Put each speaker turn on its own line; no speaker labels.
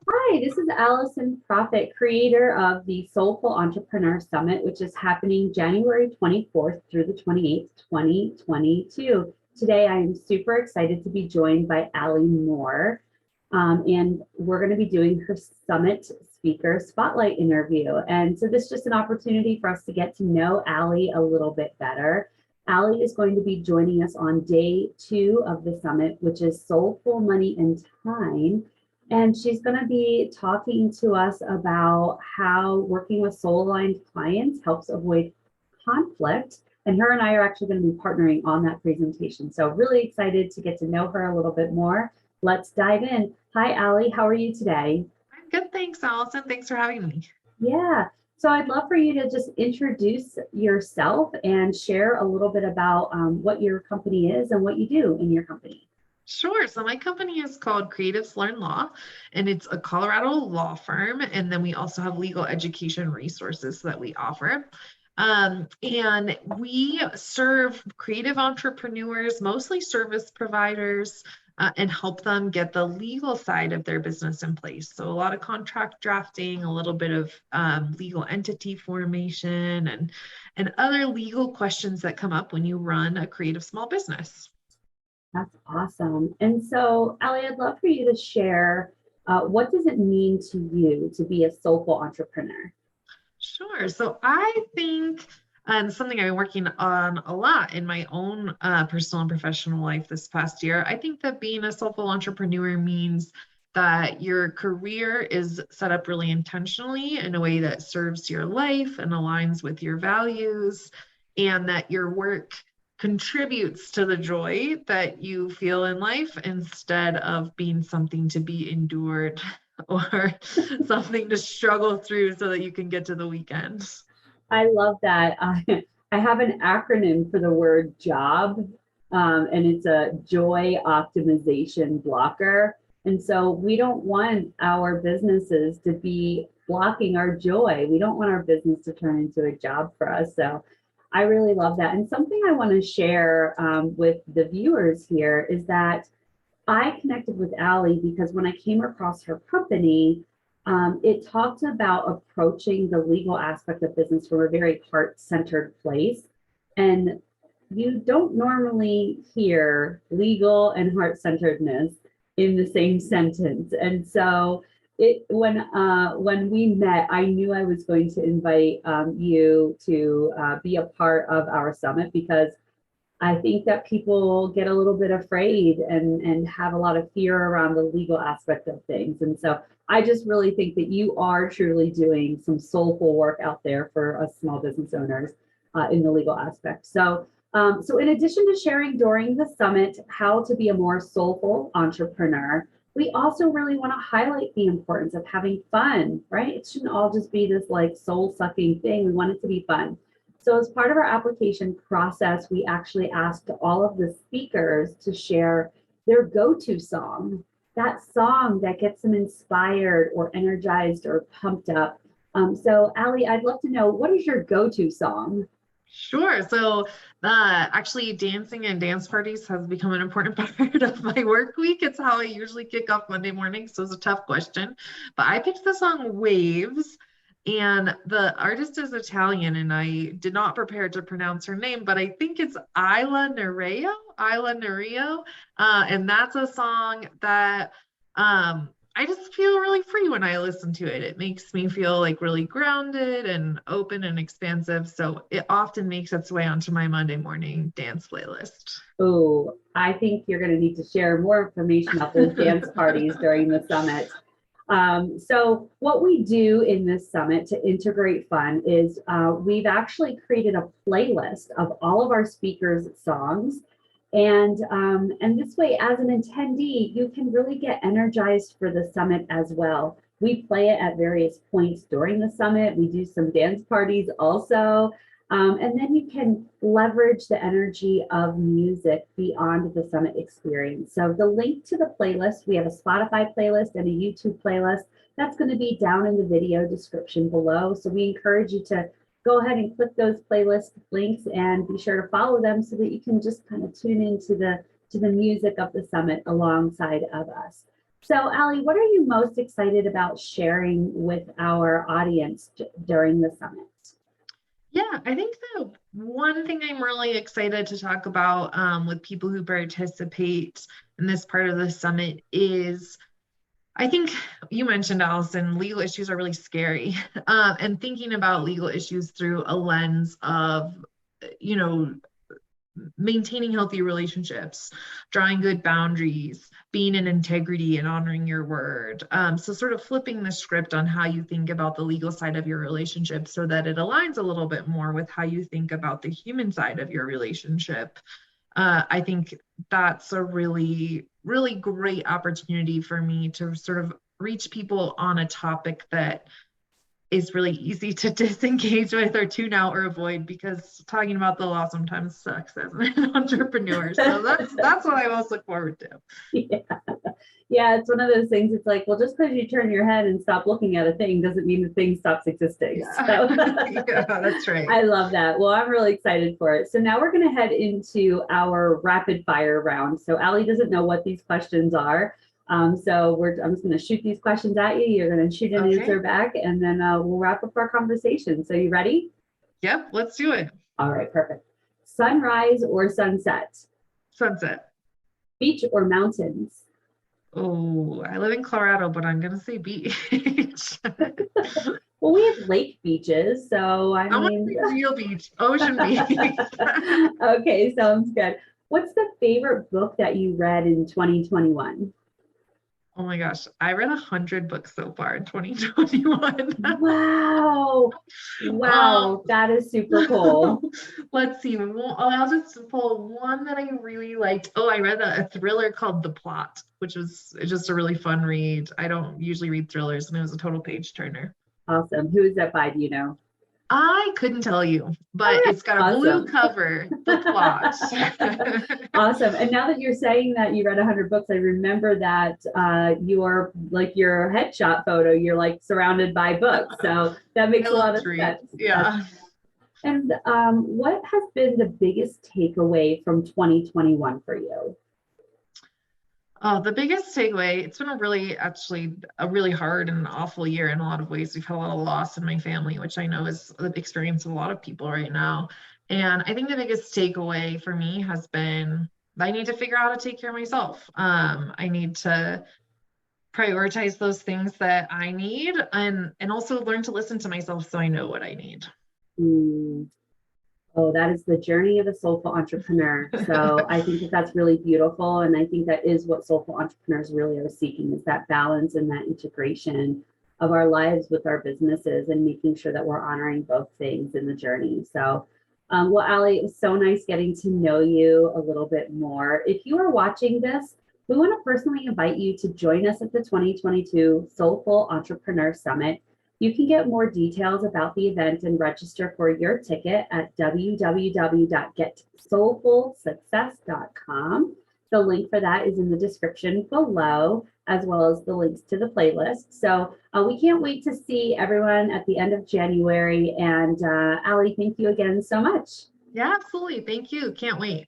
Hi, this is Alison Proffit, creator of the Soulful Entrepreneur Summit, which is happening January 24th through the 28th, 2022. Today, I am super excited to be joined by Allie Moore, and we're going to be doing her Summit Speaker Spotlight interview. And so this is just an opportunity for us to get to know Allie a little bit better. Allie is going to be joining us on day 2 of the summit, which is Soulful Money and Time. And she's going to be talking to us about how working with soul-aligned clients helps avoid conflict. And her and I are actually going to be partnering on that presentation. So really excited to get to know her a little bit more. Let's dive in. Hi, Allie. How are you today?
I'm good. Thanks, Allison. Thanks for having me.
Yeah. So I'd love for you to just introduce yourself and share a little bit about what your company is and what you do in your company.
Sure. So my company is called Creatives Learn Law, and it's a Colorado law firm. And then we also have legal education resources that we offer. And we serve creative entrepreneurs, mostly service providers, and help them get the legal side of their business in place. So a lot of contract drafting, a little bit of legal entity formation, and other legal questions that come up when you run a creative small business.
That's awesome. And so, Allie, I'd love for you to share what does it mean to you to be a soulful entrepreneur?
Sure. So I think, and something I've been working on a lot in my own personal and professional life this past year, I think that being a soulful entrepreneur means that your career is set up really intentionally in a way that serves your life and aligns with your values, and that your work contributes to the joy that you feel in life instead of being something to be endured or something to struggle through so that you can get to the weekend.
I love that. I have an acronym for the word job, and it's a joy optimization blocker. And so we don't want our businesses to be blocking our joy. We don't want our business to turn into a job for us. So I really love that. And something I want to share with the viewers here is that I connected with Allie because when I came across her company, it talked about approaching the legal aspect of business from a very heart-centered place. And you don't normally hear legal and heart-centeredness in the same sentence. And so when we met, I knew I was going to invite you to be a part of our summit because I think that people get a little bit afraid and have a lot of fear around the legal aspect of things. And so I just really think that you are truly doing some soulful work out there for us small business owners in the legal aspect. So in addition to sharing during the summit how to be a more soulful entrepreneur, we also really want to highlight the importance of having fun, right? It shouldn't all just be this like soul sucking thing. We want it to be fun. So as part of our application process, we actually asked all of the speakers to share their go-to song, that song that gets them inspired or energized or pumped up. So Allie, I'd love to know, what is your go-to song?
Sure. So, actually, dancing and dance parties has become an important part of my work week. It's how I usually kick off Monday morning. So, it's a tough question. But I picked the song Waves, and the artist is Italian, and I did not prepare to pronounce her name, but I think it's Isla Nereo. And that's a song that I just feel really free when I listen to it. It makes me feel like really grounded and open and expansive. So it often makes its way onto my Monday morning dance playlist.
Oh, I think you're going to need to share more information about those dance parties during the summit. So what we do in this summit to integrate fun is we've actually created a playlist of all of our speakers' songs. And this way, as an attendee, you can really get energized for the summit as well. We play it at various points during the summit. We do some dance parties also. And then you can leverage the energy of music beyond the summit experience. So the link to the playlist, we have a Spotify playlist and a YouTube playlist. That's going to be down in the video description below. So we encourage you to go ahead and click those playlist links and be sure to follow them so that you can just kind of tune into the music of the summit alongside of us. So, Allie, what are you most excited about sharing with our audience during the summit?
Yeah, I think the one thing I'm really excited to talk about with people who participate in this part of the summit is I think you mentioned, Allison, legal issues are really scary. And thinking about legal issues through a lens of, you know, maintaining healthy relationships, drawing good boundaries, being in integrity and honoring your word. So sort of flipping the script on how you think about the legal side of your relationship so that it aligns a little bit more with how you think about the human side of your relationship. I think that's a really, really great opportunity for me to sort of reach people on a topic that is really easy to disengage with or tune out or avoid, because talking about the law sometimes sucks as an entrepreneur. So that's what I most look forward to.
Yeah. Yeah, it's one of those things. It's like, well, just because you turn your head and stop looking at a thing doesn't mean the thing stops existing.
Yeah,
So
yeah, that's right.
I love that. Well, I'm really excited for it. So now we're going to head into our rapid fire round. So Allie doesn't know what these questions are. I'm just going to shoot these questions at you. You're going to shoot an answer back, and then we'll wrap up our conversation. So you ready?
Yep, let's do it.
All right, perfect. Sunrise or sunset?
Sunset.
Beach or mountains?
Oh, I live in Colorado, but I'm going to say beach.
Well, we have lake beaches, so I
mean, real beach, ocean beach.
Okay, sounds good. What's the favorite book that you read in 2021?
Oh my gosh, I read 100 books so far in 2021.
Wow, that is super cool.
Let's see. Well, I'll just pull one that I really liked. Oh, I read a thriller called The Plot, which was just a really fun read. I don't usually read thrillers, and it was a total page turner.
Awesome. Who is that by? Do you know?
I couldn't tell you, but it's got a blue cover, The Plot.
Awesome. And now that you're saying that you read 100 books, I remember that your headshot photo, you're like surrounded by books. So that makes a lot of sense.
Yeah.
And what has been the biggest takeaway from 2021 for you?
Oh, the biggest takeaway, it's been a really hard and awful year in a lot of ways. We've had a lot of loss in my family, which I know is the experience of a lot of people right now. And I think the biggest takeaway for me has been I need to figure out how to take care of myself. I need to prioritize those things that I need and also learn to listen to myself so I know what I need.
Oh, that is the journey of a soulful entrepreneur. So I think that that's really beautiful. And I think that is what soulful entrepreneurs really are seeking, is that balance and that integration of our lives with our businesses and making sure that we're honoring both things in the journey. So, well, Allie, it was so nice getting to know you a little bit more. If you are watching this, we want to personally invite you to join us at the 2022 Soulful Entrepreneur Summit. You can get more details about the event and register for your ticket at www.getsoulfulsuccess.com. The link for that is in the description below, as well as the links to the playlist. So we can't wait to see everyone at the end of January. And Allie, thank you again so much.
Yeah, absolutely. Thank you. Can't wait.